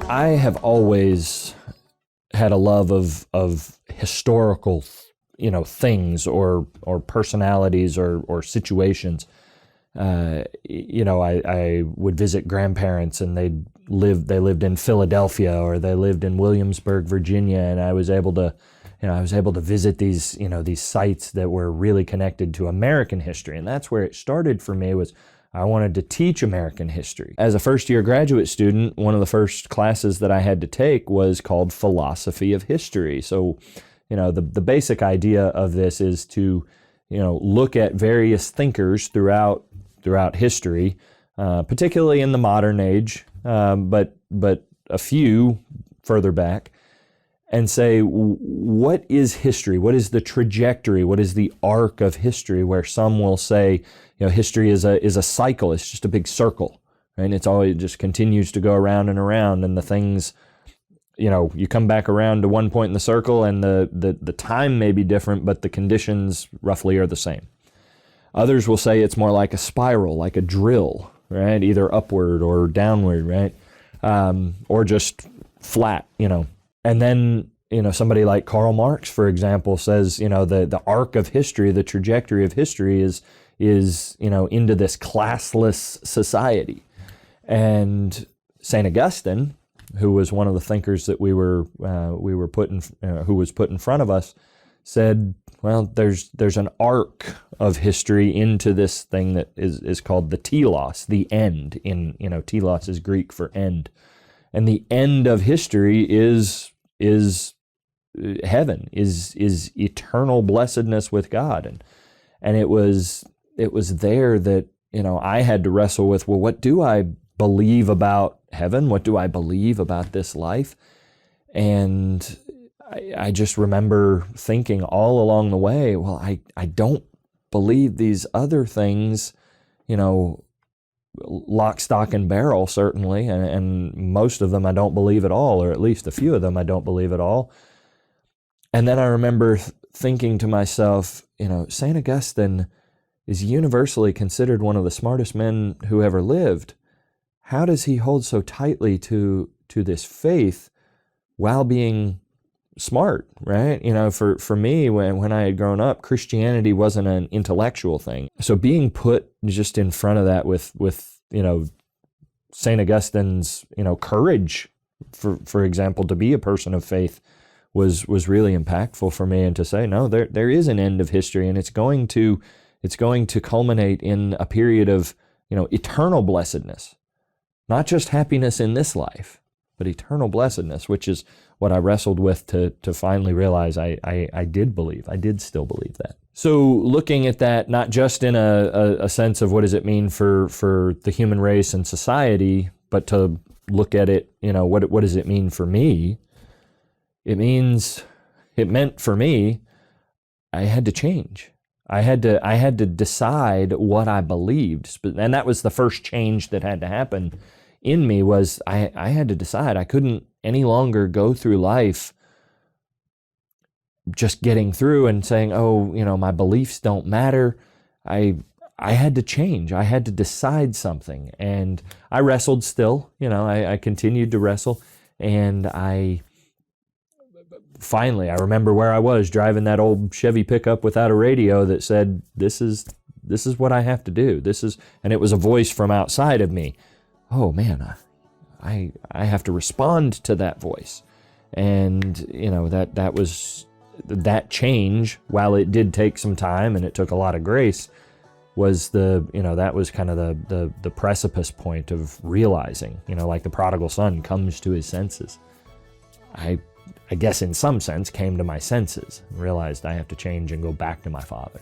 I have always had a love of historical, things or personalities or situations. I would visit grandparents and they lived in Philadelphia or they lived in Williamsburg, Virginia, and I was able to visit these sites that were really connected to American history. And that's where it started for me. Was I wanted to teach American history. As a first-year graduate student, one of the first classes that I had to take was called Philosophy of History. So, the basic idea of this is to, look at various thinkers throughout history, particularly in the modern age, but a few further back, and say, what is history? What is the trajectory? What is the arc of history? Where some will say, history is a cycle. It's just a big circle, right? It just continues to go around and around, and the things, you come back around to one point in the circle, and the time may be different, but the conditions roughly are the same. Others will say it's more like a spiral, like a drill, right? Either upward or downward, right? Or just flat, And then, somebody like Karl Marx, for example, says, the arc of history, the trajectory of history is into this classless society. And St. Augustine, who was one of the thinkers that who was put in front of us, said, well, there's an arc of history into this thing that is called the telos, the end. Telos is Greek for end. And the end of history is heaven, is eternal blessedness with God. And it was there that, I had to wrestle with, well, what do I believe about heaven? What do I believe about this life? And I just remember thinking all along the way, well, I don't believe these other things, lock, stock, and barrel, certainly, and most of them I don't believe at all, or at least a few of them I don't believe at all. And then I remember thinking to myself, St. Augustine is universally considered one of the smartest men who ever lived. How does he hold so tightly to this faith while being smart, right? For me, when I had grown up, Christianity wasn't an intellectual thing. So being put just in front of that with St. Augustine's, courage, for example, to be a person of faith was really impactful for me, and to say, no, there is an end of history, and it's going to culminate in a period of, eternal blessedness, not just happiness in this life, but eternal blessedness, which is what I wrestled with to finally realize I did still believe that. So looking at that, not just in a sense of what does it mean for the human race and society, but to look at it, what does it mean for me? It meant for me, I had to change. I had to decide what I believed. And that was the first change that had to happen in me, was I had to decide. I couldn't any longer go through life just getting through and saying, oh, my beliefs don't matter. I had to change. I had to decide something. And I wrestled still, I continued to wrestle. And finally, I remember where I was driving that old Chevy pickup without a radio that said, this is what I have to do. And it was a voice from outside of me. Oh man, I have to respond to that voice. And, that change, while it did take some time and it took a lot of grace, was that was kind of the precipice point of realizing, like the prodigal son comes to his senses. I guess in some sense came to my senses and realized I have to change and go back to my father.